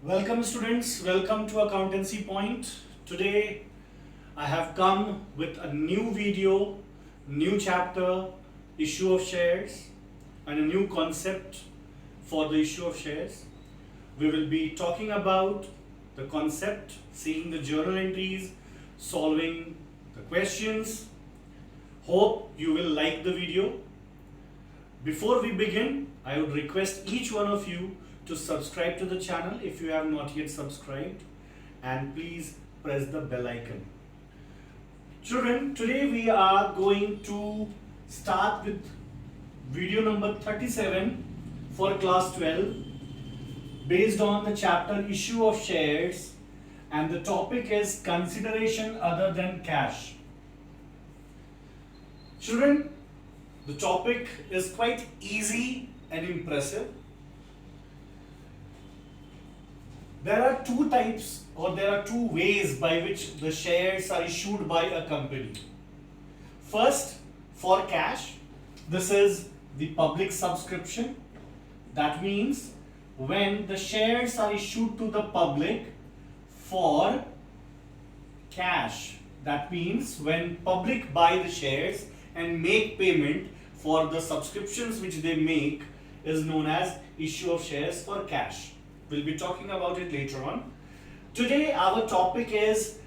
Welcome students, welcome to Accountancy Point. Today I have come with a new video, new chapter, issue of shares and a new concept for the issue of shares. We will be talking about the concept, seeing the journal entries, solving the questions. Hope you will like the video. Before we begin, I would request each one of you to subscribe to the channel if you have not yet subscribed, and please press the bell icon. Children, today we are going to start with video number 37 for class 12 based on the chapter issue of shares, and the topic is consideration other than cash. Children, the topic is quite easy and impressive. There are two types, or there are two ways by which the shares are issued by a company. First, for cash, this is the public subscription. That means when the shares are issued to the public for cash. That means when public buy the shares and make payment for the subscriptions which they make is known as issue of shares for cash. We'll be talking about it later on. Today our topic is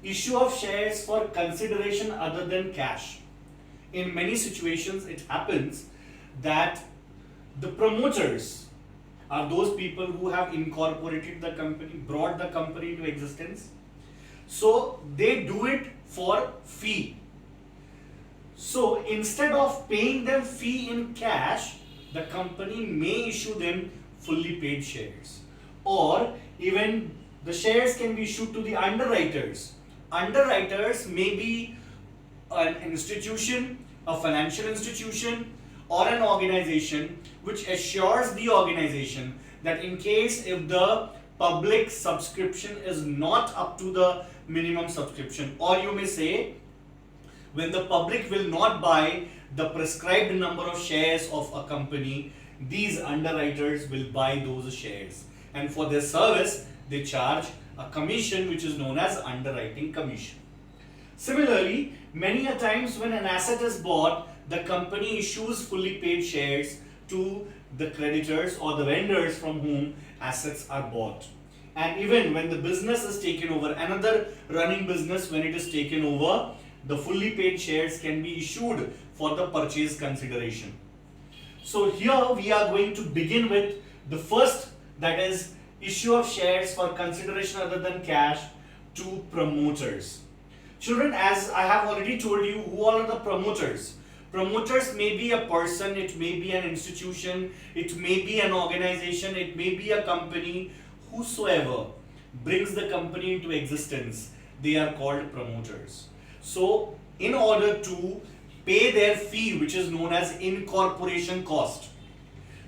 issue of shares for consideration other than cash. In many situations it happens that the promoters are those people who have incorporated the company, brought the company into existence. So they do it for fee. So instead of paying them fee in cash, the company may issue them fully paid shares. Or even the shares can be issued to the underwriters. Underwriters may be an institution, a financial institution, or an organization which assures the organization that in case if the public subscription is not up to the minimum subscription, or you may say when the public will not buy the prescribed number of shares of a company, these underwriters will buy those shares. And for their service, they charge a commission which is known as underwriting commission. Similarly, many a times when an asset is bought, the company issues fully paid shares to the creditors or the vendors from whom assets are bought. And even when the business is taken over, another running business, when it is taken over, the fully paid shares can be issued for the purchase consideration. So here we are going to begin with the first, that is issue of shares for consideration other than cash to promoters. Children, as I have already told you, who all are the promoters? Promoters may be a person, it may be an institution, it may be an organization, it may be a company. Whosoever brings the company into existence, they are called promoters. So in order to pay their fee, which is known as incorporation cost,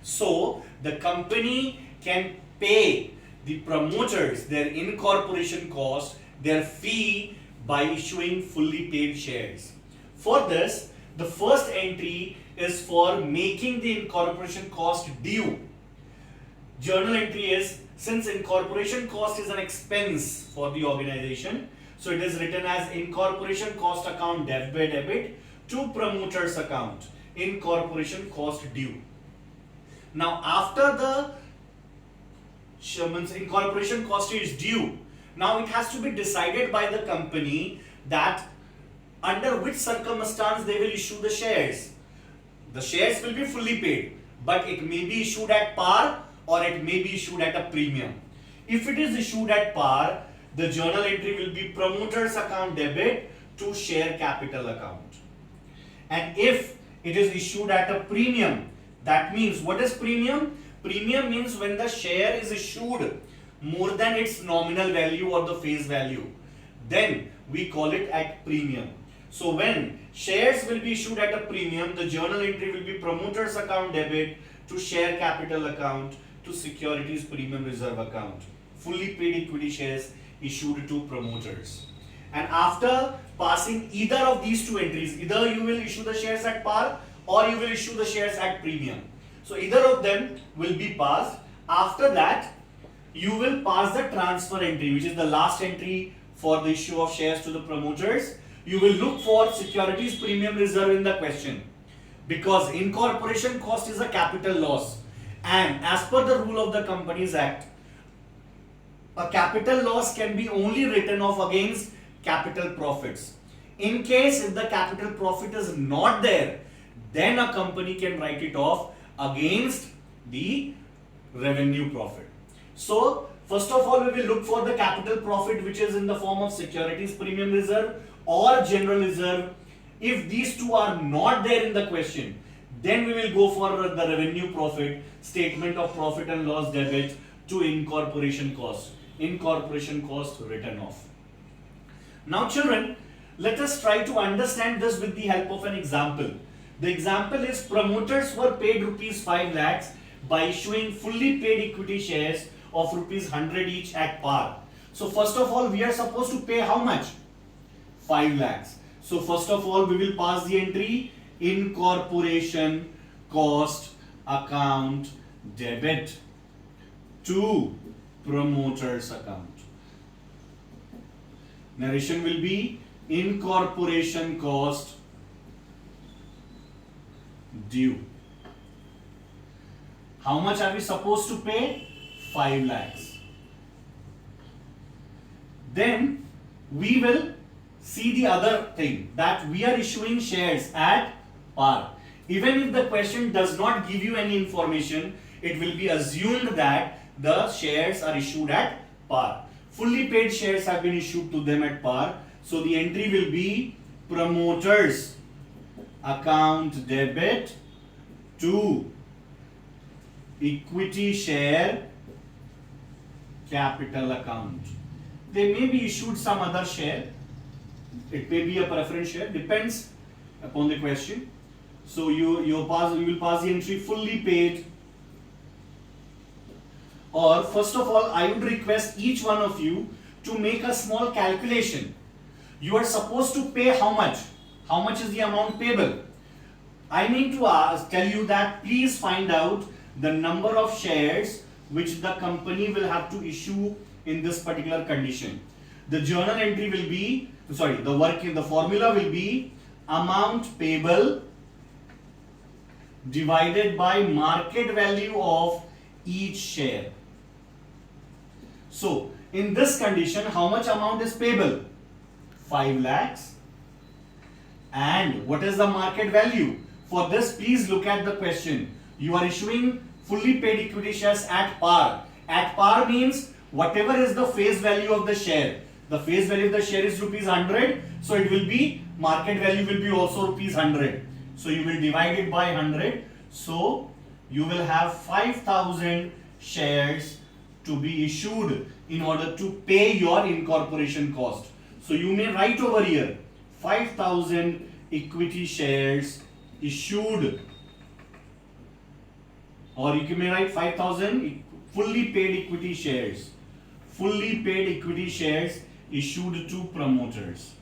so the company can pay the promoters their incorporation cost, their fee, by issuing fully paid shares. For this, the first entry is for making the incorporation cost due. Journal entry is, since incorporation cost is an expense for the organization, so it is written as incorporation cost account debit by debit to promoters account, incorporation cost due. Now after the incorporation cost is due, now it has to be decided by the company that under which circumstance they will issue the shares. The shares will be fully paid, but it may be issued at par or it may be issued at a premium. If it is issued at par, the journal entry will be promoters account debit to share capital account. And if it is issued at a premium, that means, what is premium? Premium means when the share is issued more than its nominal value or the face value, then we call it at premium. So when shares will be issued at a premium, the journal entry will be promoters account debit to share capital account to securities premium reserve account. Fully paid equity shares issued to promoters. And after passing either of these two entries, either you will issue the shares at par or you will issue the shares at premium. So either of them will be passed. After that, you will pass the transfer entry, which is the last entry for the issue of shares to the promoters. You will look for securities premium reserve in the question, because incorporation cost is a capital loss, and as per the rule of the Companies Act, a capital loss can be only written off against capital profits. In case if the capital profit is not there, then a company can write it off against the revenue profit. So first of all, we will look for the capital profit, which is in the form of securities premium reserve or general reserve. If these two are not there in the question, then we will go for the revenue profit, statement of profit and loss debit to incorporation cost. Incorporation cost written off. Now children, let us try to understand this with the help of an example. The example is promoters were paid rupees 5 lakhs by issuing fully paid equity shares of rupees 100 each at par. So first of all, we are supposed to pay how much? 5 lakhs. So first of all, we will pass the entry incorporation cost account debit to promoters account. Narration will be incorporation cost due. How much are we supposed to pay? 5 lakhs. Then we will see the other thing, that we are issuing shares at par. Even if the question does not give you any information, it will be assumed that the shares are issued at par. Fully paid shares have been issued to them at par. So the entry will be promoters account debit to equity share capital account. They may be issued some other share. It may be a preference share, depends upon the question. So you will pass the entry fully paid. Or first of all, I would request each one of you to make a small calculation. You are supposed to pay how much? How much is the amount payable? I need to tell you that please find out the number of shares which the company will have to issue in this particular condition. The journal entry will be, the formula will be amount payable divided by market value of each share. So in this condition, how much amount is payable? 5 lakhs. And what is the market value? For this, please look at the question. You are issuing fully paid equity shares at par. At par means whatever is the face value of the share. The face value of the share is rupees 100. So it will be, market value will be also rupees 100. So you will divide it by 100. So you will have 5,000 shares to be issued in order to pay your incorporation cost. So you may write over here 5,000 equity shares issued, or you may write 5,000 fully paid equity shares. Fully paid equity shares issued to promoters.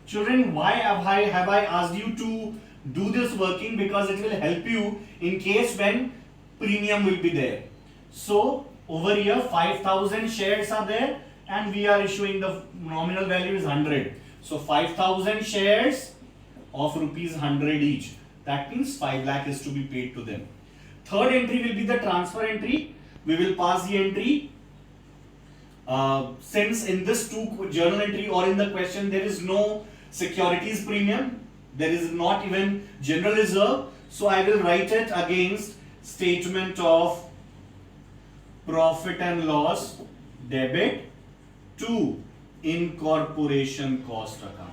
Children, why have I asked you to do this working? Because it will help you in case when premium will be there. So over here 5,000 shares are there and we are issuing, the nominal value is 100. So 5,000 shares of rupees 100 each. That means 5 lakh is to be paid to them. Third entry will be the transfer entry. We will pass the entry. Since in this journal entry or in the question there is no securities premium, there is not even general reserve. So I will write it against statement of profit and loss debit to incorporation cost account.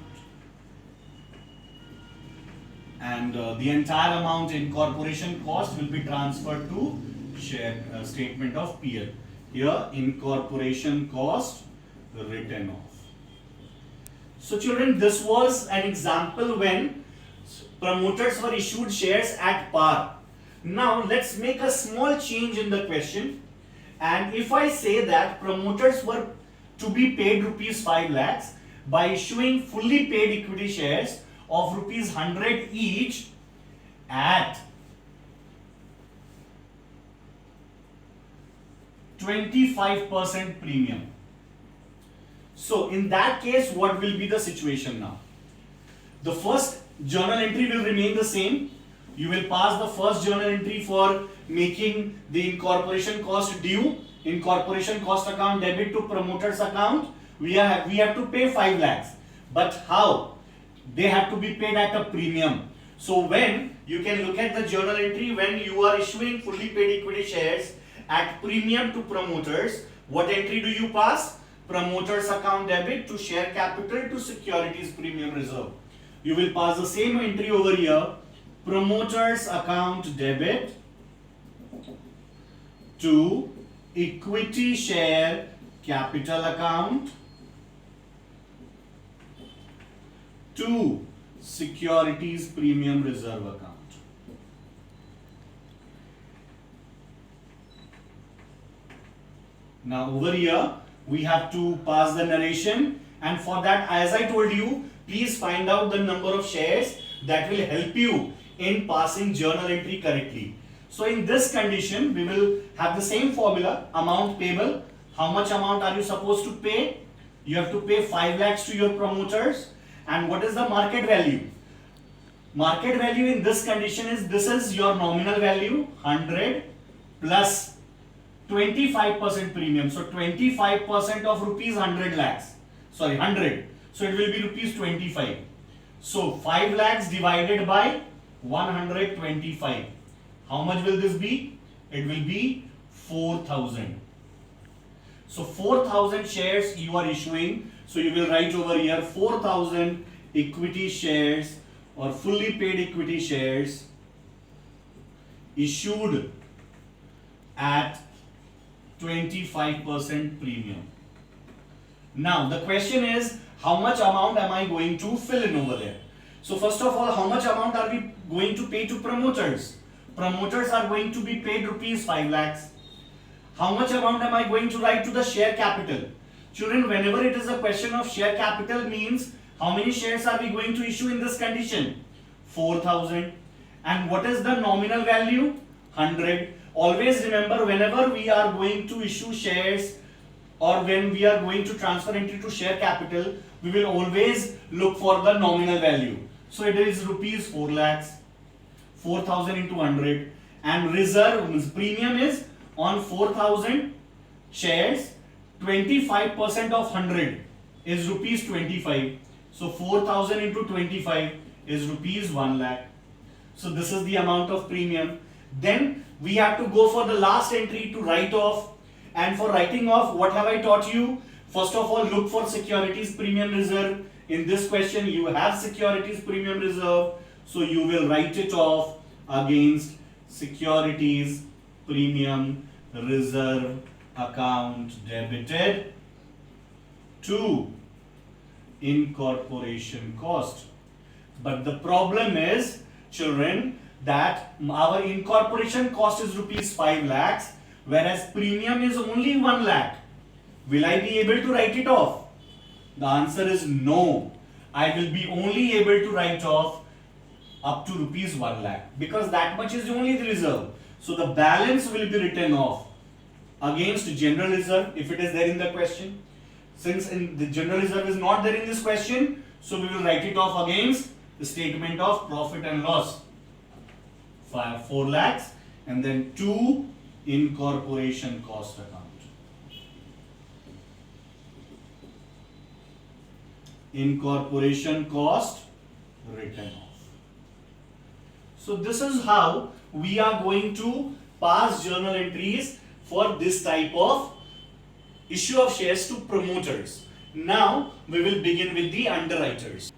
And the entire amount incorporation cost will be transferred to share statement of PL. Here incorporation cost written off. So children, this was an example when promoters were issued shares at par. Now let's make a small change in the question, and if I say that promoters were to be paid rupees 5 lakhs by issuing fully paid equity shares of rupees 100 each at 25% premium. So in that case, what will be the situation now? The first journal entry will remain the same. You will pass the first journal entry for making the incorporation cost due, incorporation cost account debit to promoters account. We have to pay 5 lakhs. But how? They have to be paid at a premium. So when you can look at the journal entry, when you are issuing fully paid equity shares at premium to promoters, what entry do you pass? Promoters account debit to share capital to securities premium reserve. You will pass the same entry over here, promoters account debit to equity share capital account to securities premium reserve account. Now over here we have to pass the narration, and for that, as I told you, please find out the number of shares that will help you in passing journal entry correctly. So in this condition, we will have the same formula, amount payable. How much amount are you supposed to pay? You have to pay 5 lakhs to your promoters. And what is the market value? Market value in this condition is, this is your nominal value 100 plus 25% premium. So 25% of rupees 100 lakhs. Sorry, 100. So it will be rupees 25. So 5 lakhs divided by 125. How much will this be? It will be 4,000. So 4,000 shares you are issuing. So you will write over here 4,000 equity shares or fully paid equity shares issued at 25% premium. Now the question is, how much amount am I going to fill in over there? So first of all, how much amount are we going to pay to promoters? Promoters are going to be paid rupees 5 lakhs. How much amount am I going to write to the share capital? Children, whenever it is a question of share capital, means how many shares are we going to issue in this condition? 4,000. And what is the nominal value? 100. Always remember, whenever we are going to issue shares or when we are going to transfer entry to share capital, we will always look for the nominal value. So it is rupees 4 lakhs, 4,000 into 100, and reserve means premium is on 4,000 shares, 25% of 100 is rupees 25. So 4,000 into 25 is rupees 1 lakh. So this is the amount of premium. Then we have to go for the last entry to write off. And for writing off, what have I taught you? First of all, look for securities premium reserve. In this question, you have securities premium reserve. So you will write it off against securities premium reserve account debited to incorporation cost. But the problem is, children, that our incorporation cost is rupees 5 lakhs, whereas premium is only 1 lakh. Will I be able to write it off? The answer is no. I will be only able to write off up to rupees 1 lakh, because that much is only the reserve. So the balance will be written off against general reserve if it is there in the question. Since the general reserve is not there in this question, so we will write it off against the statement of profit and loss. 4 lakhs and then 2 incorporation cost account. Incorporation cost written off. So this is how we are going to pass journal entries for this type of issue of shares to promoters. Now we will begin with the underwriters.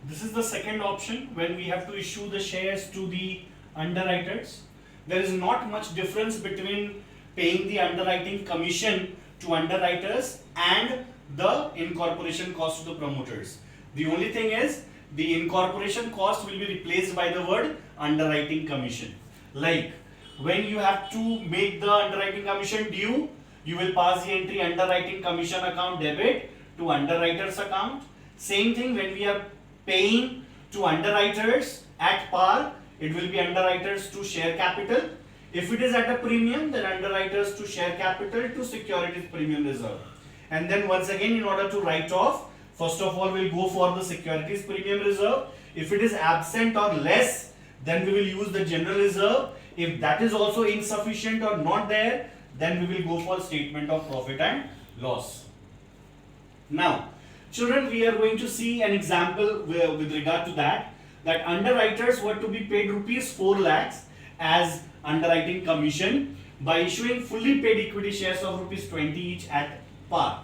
This is the second option when we have to issue the shares to the underwriters. There is not much difference between paying the underwriting commission to underwriters and the incorporation cost to the promoters. The only thing is the incorporation cost will be replaced by the word underwriting commission. Like when you have to make the underwriting commission due, you will pass the entry underwriting commission account debit to underwriters account. Same thing when we are paying to underwriters at par, it will be underwriters to share capital. If it is at a premium, then underwriters to share capital to securities premium reserve. And then once again, in order to write off, first of all, we'll go for the securities premium reserve. If it is absent or less, then we will use the general reserve. If that is also insufficient or not there, then we will go for statement of profit and loss. Now, children, we are going to see an example with regard to that underwriters were to be paid rupees 4 lakhs as underwriting commission by issuing fully paid equity shares of rupees 20 each at par.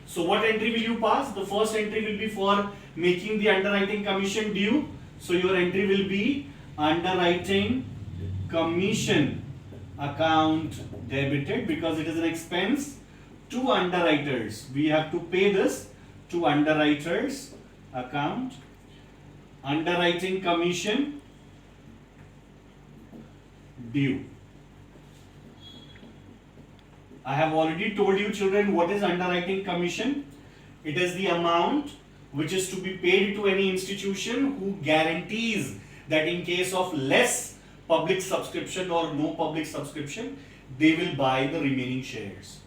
So what entry will you pass? The first entry will be for making the underwriting commission due. So your entry will be underwriting commission account debited, because it is an expense to underwriters. We have to pay this to underwriters account. Underwriting commission due. I have already told you, children, what is underwriting commission. It is the amount which is to be paid to any institution who guarantees that in case of less public subscription or no public subscription, they will buy the remaining shares.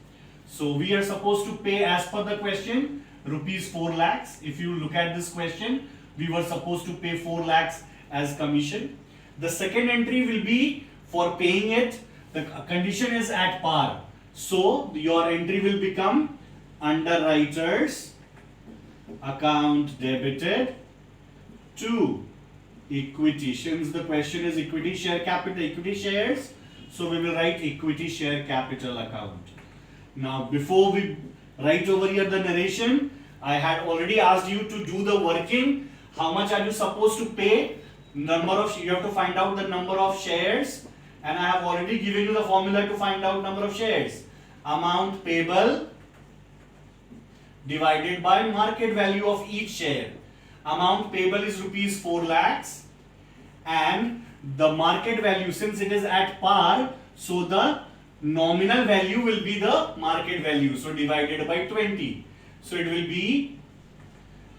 So we are supposed to pay, as per the question, rupees 4 lakhs. If you look at this question, we were supposed to pay 4 lakhs as commission. The second entry will be for paying it. The condition is at par. So your entry will become underwriters account debited to equity. Since the question is equity share capital, equity shares, so we will write equity share capital account. Now before we write over here the narration, I had already asked you to do the working. How much are you supposed to pay? You have to find out the number of shares, and I have already given you the formula to find out number of shares. Amount payable divided by market value of each share. Amount payable is rupees 4 lakhs, and the market value, since it is at par, so the nominal value will be the market value, so divided by 20. So it will be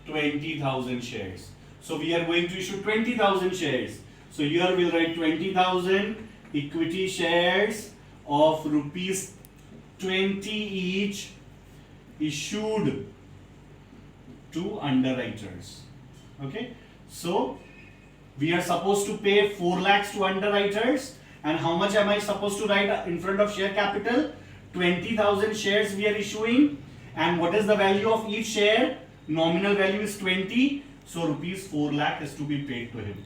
20,000 shares. So we are going to issue 20,000 shares. So here we'll write 20,000 equity shares of rupees 20 each issued to underwriters. Okay, so we are supposed to pay 4 lakhs to underwriters, and how much am I supposed to write in front of share capital? 20,000 shares we are issuing, and what is the value of each share? Nominal value is 20, so rupees 4 lakh is to be paid to him.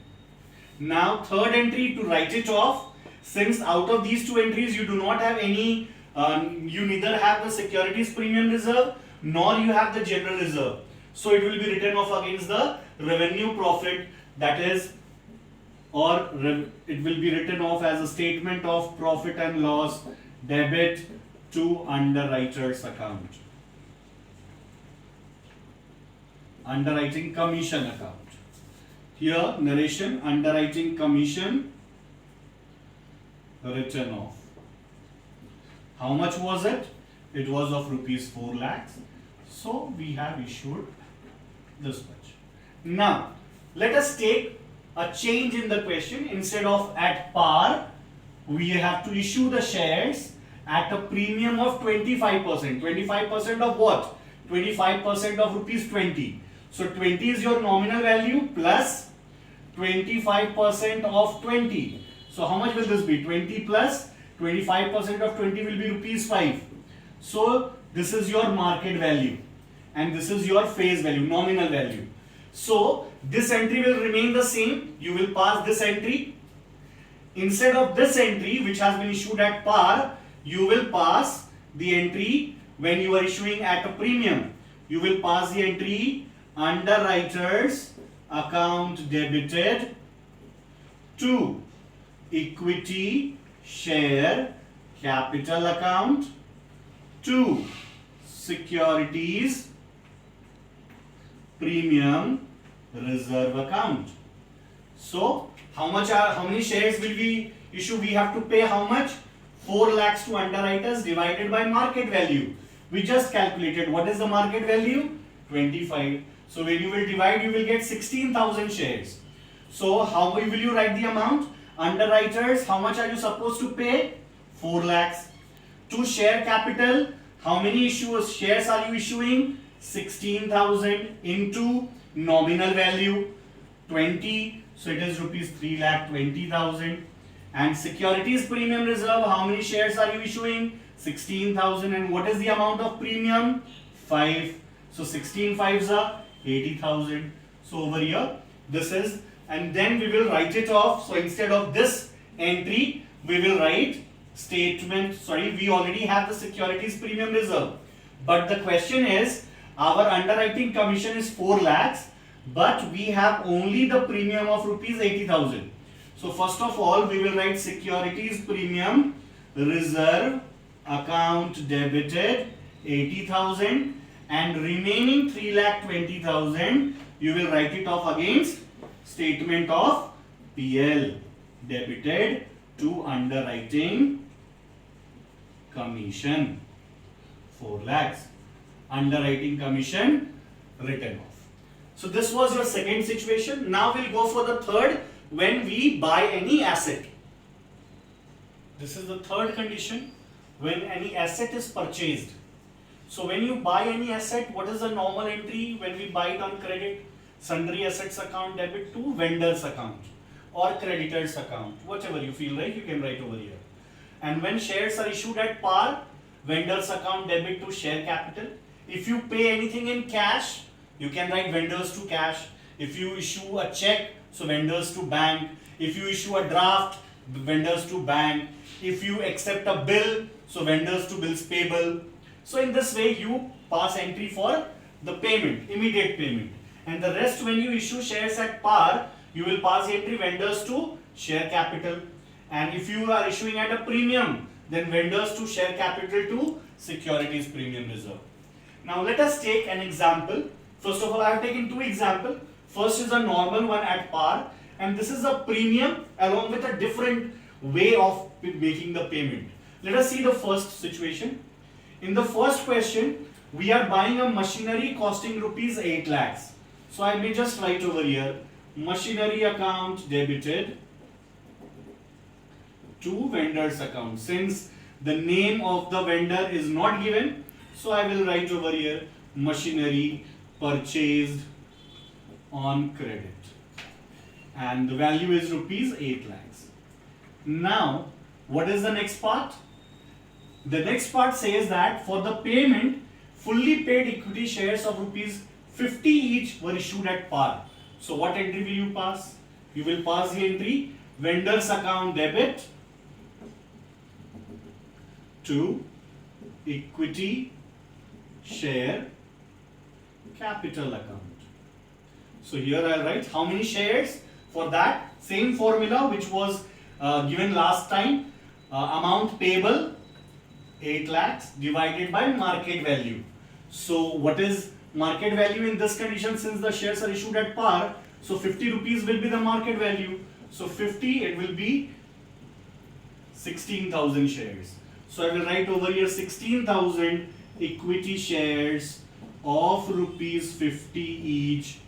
Now third entry, to write it off, since out of these two entries you do not have any, you neither have the securities premium reserve nor you have the general reserve. So it will be written off against the revenue profit, that is, or it will be written off as a statement of profit and loss debit to underwriters account. Underwriting commission account. Here narration, underwriting commission written off. How much was it? It was of rupees 4 lakhs. So we have issued this much. Now let us take a change in the question. Instead of at par, we have to issue the shares at a premium of 25%. 25% of what? 25% of rupees 20. So 20 is your nominal value plus 25% of 20. So how much will this be? 20 plus 25% of 20 will be rupees 5. So this is your market value and this is your face value, nominal value. So this entry will remain the same. You will pass this entry. Instead of this entry which has been issued at par, you will pass the entry when you are issuing at a premium. You will pass the entry underwriters account debited to equity share capital account to securities premium reserve account. So how many shares will we issue? We have to pay how much? 4 lakhs to underwriters divided by market value. We just calculated. What is the market value? 25. So when you will divide, you will get 16,000 shares. So how will you write the amount? Underwriters, how much are you supposed to pay? 4 lakhs. To share capital, how many shares are you issuing? 16,000 into nominal value 20, so it is rupees 3,20,000. And securities premium reserve, how many shares are you issuing? 16,000. And what is the amount of premium? 5. So 16 fives are 80,000. So over here, this is, and then we will write it off. So instead of this entry, we will write statement. Sorry, we already have the securities premium reserve. But the question is, our underwriting commission is 4 lakhs, but we have only the premium of rupees 80,000. So first of all, we will write securities premium reserve account debited 80,000, and remaining 3,20,000 you will write it off against statement of PL, debited to underwriting commission 4 lakhs, underwriting commission written off. So this was your second situation. Now we'll go for the third, when we buy any asset. This is the third condition, when any asset is purchased. So when you buy any asset, what is the normal entry when we buy it on credit? Sundry assets account debit to vendors account or creditors account, whatever you feel like you can write over here. And when shares are issued at par, vendors account debit to share capital. If you pay anything in cash, you can write vendors to cash. If you issue a check, so vendors to bank. If you issue a draft, vendors to bank. If you accept a bill, so vendors to bills payable. So in this way you pass entry for the payment, immediate payment. And the rest, when you issue shares at par, you will pass entry vendors to share capital. And if you are issuing at a premium, then vendors to share capital to securities premium reserve. Now let us take an example. First of all, I have taken two examples. First is a normal one at par, and this is a premium along with a different way of making the payment. Let us see the first situation. In the first question, we are buying a machinery costing rupees 8 lakhs. So I may just write over here, machinery account debited to vendors account. Since the name of the vendor is not given, so I will write over here, machinery purchased on credit. And the value is rupees 8 lakhs. Now, what is the next part? The next part says that for the payment, fully paid equity shares of rupees 50 each were issued at par. So what entry will you pass? You will pass the entry vendors account debit to equity share capital account. So here I will write how many shares. For that same formula which was given last time, amount payable 8 lakhs divided by market value. So what is market value in this condition? Since the shares are issued at par, so 50 rupees will be the market value. So 50, it will be 16,000 shares. So I will write over here 16,000 equity shares of rupees 50 each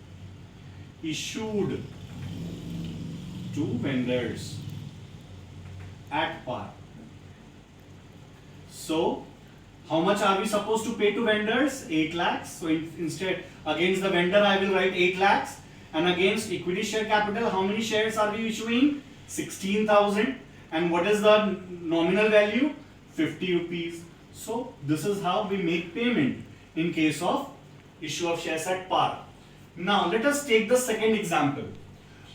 issued to vendors at par. So how much are we supposed to pay to vendors? 8 lakhs. So instead, against the vendor I will write 8 lakhs, and against equity share capital, how many shares are we issuing? 16,000. And what is the nominal value? 50 rupees. So this is how we make payment in case of issue of shares at par. Now let us take the second example.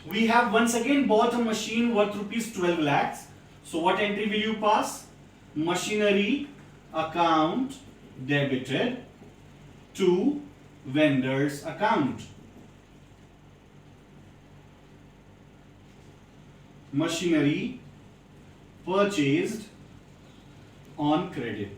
We have once again bought a machine worth rupees 12 lakhs. So what entry will you pass? Machinery account debited to vendors account. Machinery purchased on credit.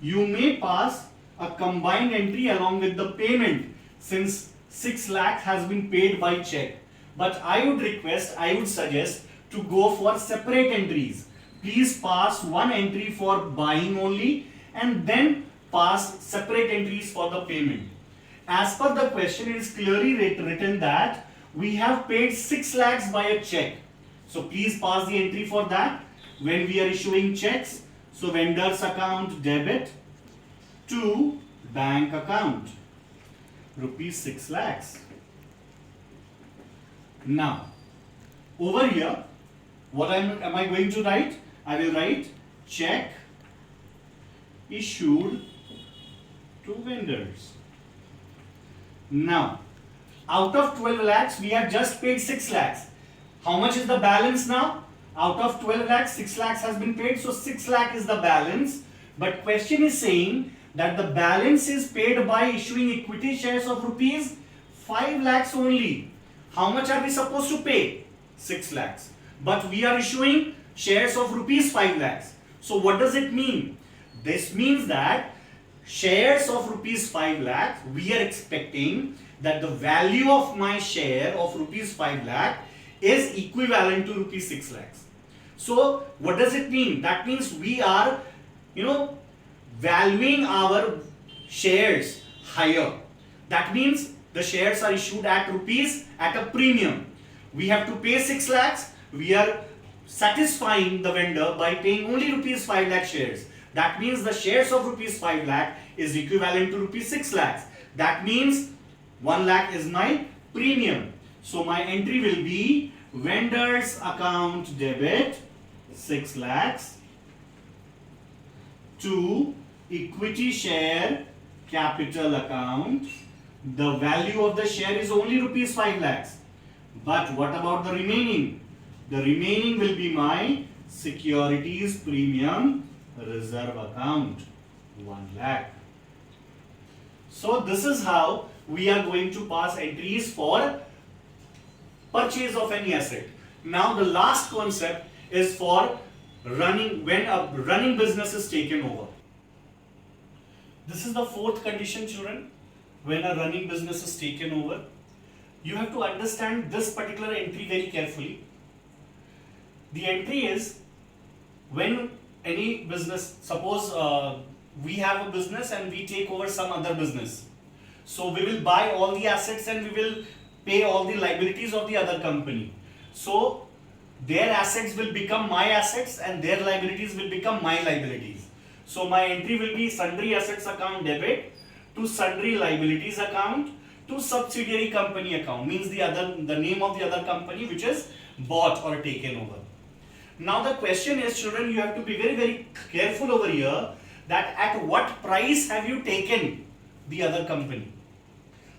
You may pass a combined entry along with the payment, since 6 lakhs has been paid by check. But I would suggest to go for separate entries. Please pass one entry for buying only and then pass separate entries for the payment. As per the question, it is clearly written that we have paid 6 lakhs by a check. So please pass the entry for that. When we are issuing checks, so vendor's account debit to bank account, rupees 6 lakhs. Now, over here, what am I going to write? I will write check issued to vendors. Now, out of 12 lakhs, we have just paid 6 lakhs. How much is the balance now? Out of 12 lakhs, 6 lakhs has been paid. So 6 lakh is the balance. But question is saying that the balance is paid by issuing equity shares of rupees 5 lakhs only. How much are we supposed to pay? 6 lakhs. But we are issuing shares of rupees 5 lakhs. So what does it mean? This means that shares of rupees 5 lakhs, we are expecting that the value of my share of rupees 5 lakh is equivalent to rupees 6 lakhs. So what does it mean? That means we are, valuing our shares higher. That means the shares are issued at rupees at a premium. We have to pay 6 lakhs. We are satisfying the vendor by paying only rupees 5 lakh shares. That means the shares of rupees 5 lakh is equivalent to rupees 6 lakhs. That means 1 lakh is my premium. So my entry will be vendor's account debit 6 lakhs to equity share capital account. The value of the share is only rupees 5 lakhs. But what about the remaining? The remaining will be my securities premium reserve account 1 lakh. So this is how we are going to pass entries for purchase of any asset. Now the last concept is for running, when a running business is taken over. This is the fourth condition, children. When a running business is taken over, you have to understand this particular entry very carefully. The entry is when any business, suppose we have a business and we take over some other business. So we will buy all the assets and we will pay all the liabilities of the other company. So their assets will become my assets and their liabilities will become my liabilities. So my entry will be sundry assets account debit to sundry liabilities account to subsidiary company account, means the name of the other company which is bought or taken over. Now the question is, children, you have to be very, very careful over here that at what price have you taken the other company.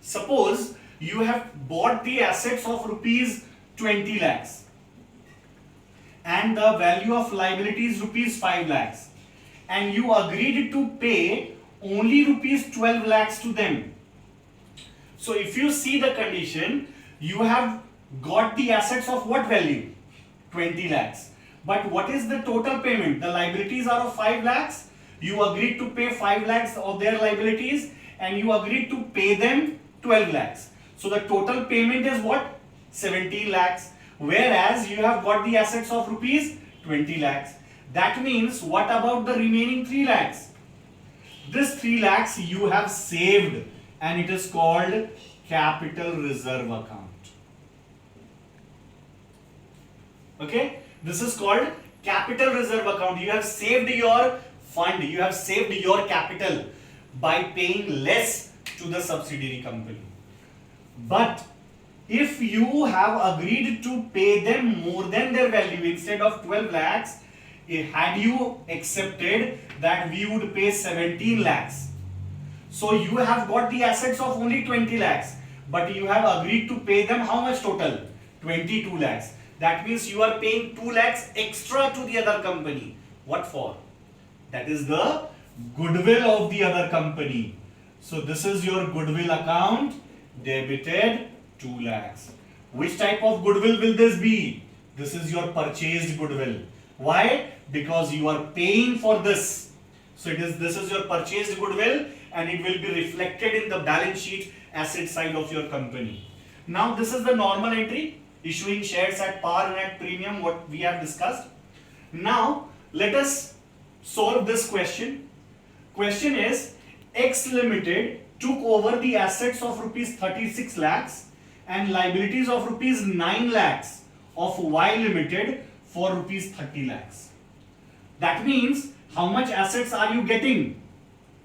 Suppose you have bought the assets of rupees 20 lakhs and the value of liabilities rupees 5 lakhs and you agreed to pay only rupees 12 lakhs to them. So if you see the condition, you have got the assets of what value? 20 lakhs. But what is the total payment? The liabilities are of 5 lakhs. You agreed to pay 5 lakhs of their liabilities and you agreed to pay them 12 lakhs. So the total payment is what? 17 lakhs. Whereas you have got the assets of rupees 20 lakhs. That means what about the remaining 3 lakhs? This 3 lakhs you have saved and it is called capital reserve account. Okay? This is called capital reserve account. You have saved your fund, you have saved your capital by paying less to the subsidiary company. But if you have agreed to pay them more than their value, instead of 12 lakhs, had you accepted that we would pay 17 lakhs. So you have got the assets of only 20 lakhs, but you have agreed to pay them how much total? 22 lakhs. That means you are paying 2 lakhs extra to the other company. What for? That is the goodwill of the other company. So this is your goodwill account debited 2 lakhs. Which type of goodwill will this be? This is your purchased goodwill. Why? Because you are paying for this. So this is your purchased goodwill and it will be reflected in the balance sheet asset side of your company. Now this is the normal entry, issuing shares at par and at premium, what we have discussed. Now let us solve this question. Question is, X Limited took over the assets of rupees 36 lakhs and liabilities of rupees 9 lakhs of Y Limited for rupees 30 lakhs. That means how much assets are you getting?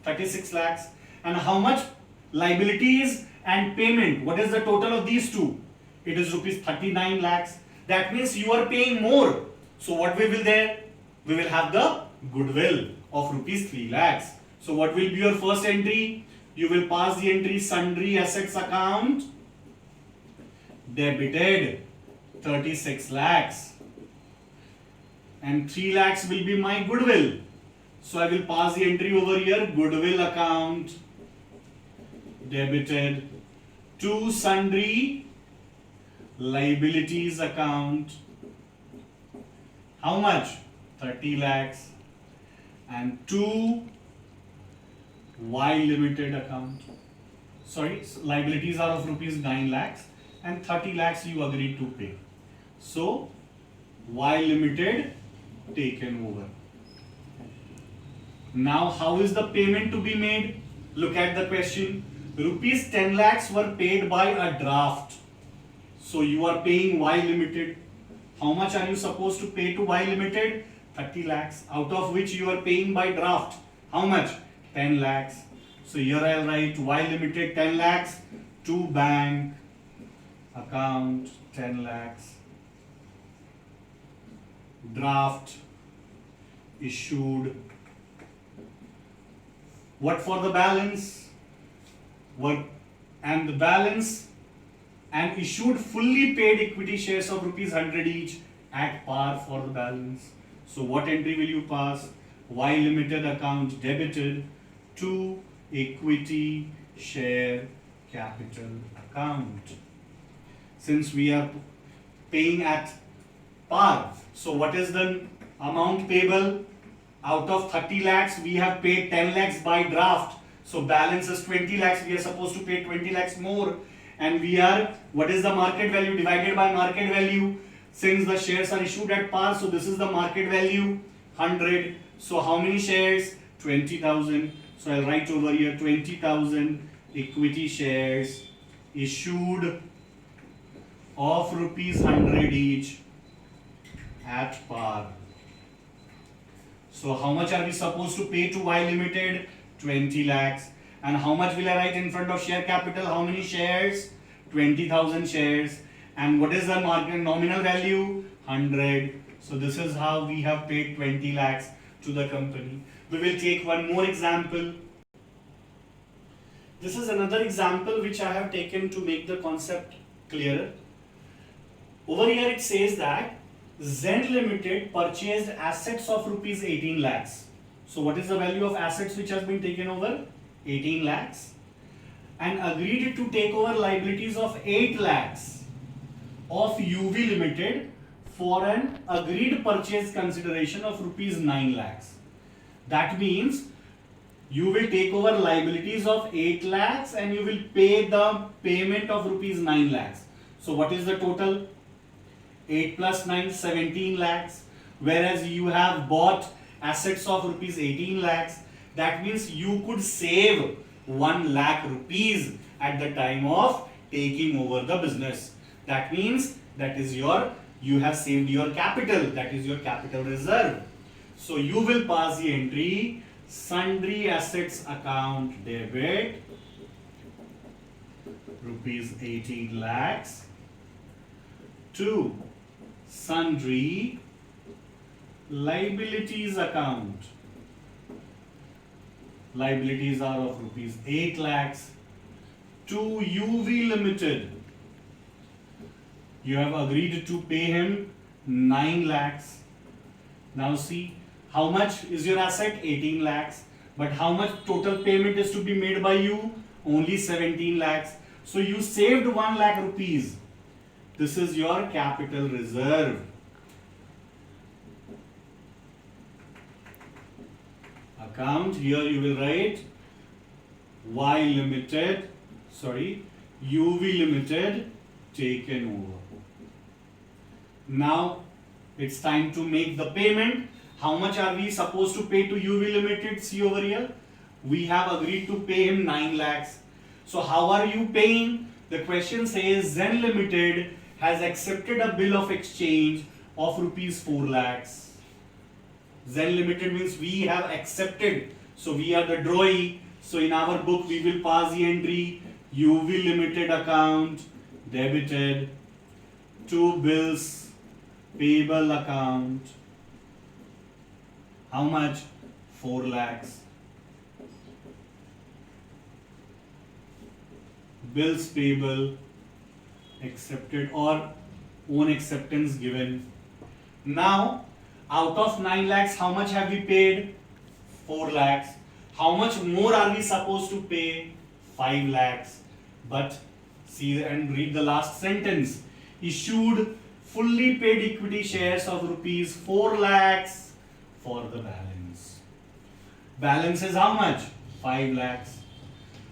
36 lakhs. And how much liabilities and payment? What is the total of these two? It is rupees 39 lakhs. That means you are paying more. So what we will there? We will have the goodwill of rupees 3 lakhs. So what will be your first entry? You will pass the entry sundry assets account, debited 36 lakhs, and 3 lakhs will be my goodwill. So I will pass the entry over here, goodwill account, debited to sundry liabilities account. How much? 30 lakhs, and to Y Limited account. Sorry, liabilities are of rupees 9 lakhs and 30 lakhs you agreed to pay. So Y Limited taken over. Now how is the payment to be made? Look at the question. Rupees 10 lakhs were paid by a draft. So you are paying Y Limited. How much are you supposed to pay to Y Limited? 30 lakhs, out of which you are paying by draft. How much? 10 lakhs. So here I'll write Y Limited 10 lakhs to bank account 10 lakhs. Draft issued. What for the balance? What and the balance and issued fully paid equity shares of rupees 100 each at par for the balance. So what entry will you pass? Y Limited account debited to equity share capital account. Since we are paying at par, so what is the amount payable? Out of 30 lakhs, we have paid 10 lakhs by draft. So balance is 20 lakhs. We are supposed to pay 20 lakhs more. And we are, what is the market value divided by market value? Since the shares are issued at par, so this is the market value, 100. So how many shares? 20,000. So I'll write over here 20,000 equity shares issued of rupees 100 each at par. So how much are we supposed to pay to Y Limited? 20 lakhs. And how much will I write in front of share capital? How many shares? 20,000 shares. And what is the market nominal value? 100. So this is how we have paid 20 lakhs to the company. We will take one more example. This is another example which I have taken to make the concept clearer. Over here it says that Zend Limited purchased assets of rupees 18 lakhs. So what is the value of assets which has been taken over? 18 lakhs. And agreed to take over liabilities of 8 lakhs of UV Limited for an agreed purchase consideration of rupees 9 lakhs. That means you will take over liabilities of 8 lakhs and you will pay the payment of rupees 9 lakhs. So what is the total? 8 plus 9, 17 lakhs. Whereas you have bought assets of rupees 18 lakhs. That means you could save 1 lakh rupees at the time of taking over the business. That means you have saved your capital. That is your capital reserve. So you will pass the entry sundry assets account debit rupees 18 lakhs to sundry liabilities account. Liabilities are of rupees 8 lakhs to UV Limited. You have agreed to pay him 9 lakhs. Now see, how much is your asset? 18 lakhs. But how much total payment is to be made by you? Only 17 lakhs. So you saved 1 lakh rupees. This is your capital reserve. Account, here you will write Y Limited, UV Limited taken over. Now it's time to make the payment. How much are we supposed to pay to UV Limited? See over here. We have agreed to pay him 9 lakhs. So how are you paying? The question says Zen Limited has accepted a bill of exchange of rupees 4 lakhs. Zen Limited means we have accepted. So we are the drawee. So in our book we will pass the entry UV Limited account debited to bills payable account. How much? 4 lakhs. Bills payable accepted or own acceptance given. Now out of 9 lakhs how much have we paid? 4 lakhs. How much more are we supposed to pay? 5 lakhs. But see and read the last sentence. Issued fully paid equity shares of rupees 4 lakhs for the balance. Balance is how much? 5 lakhs.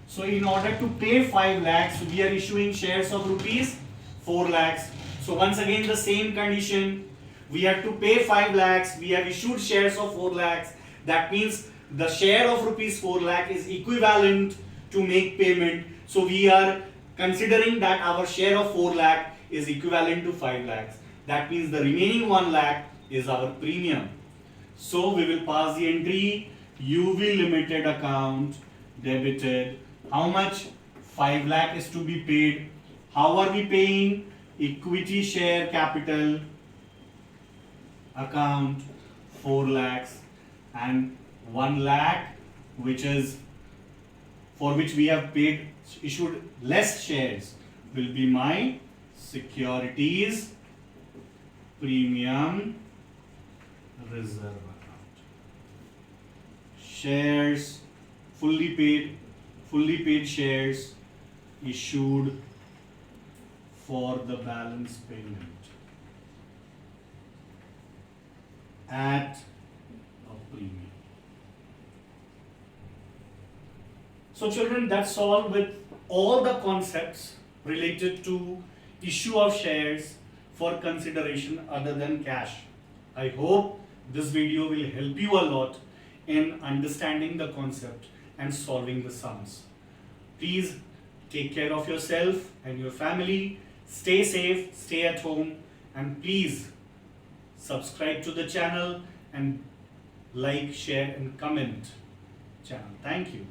So in order to pay 5 lakhs, we are issuing shares of rupees 4 lakhs. So once again the same condition. We have to pay 5 lakhs. We have issued shares of 4 lakhs. That means the share of rupees 4 lakh is equivalent to make payment. So we are considering that our share of 4 lakh is equivalent to 5 lakhs. That means the remaining 1 lakh is our premium. So we will pass the entry UV Limited account debited. How much? 5 lakh is to be paid. How are we paying? Equity share capital account 4 lakhs and 1 lakh which is for which we have paid issued less shares will be my securities premium reserve account. Shares fully paid shares issued for the balance payment at a premium. So children, that's all with all the concepts related to issue of shares for consideration other than cash. I hope this video will help you a lot in understanding the concept and solving the sums. Please take care of yourself and your family. Stay safe, stay at home, and please subscribe to the channel and like, share and comment channel. Thank you.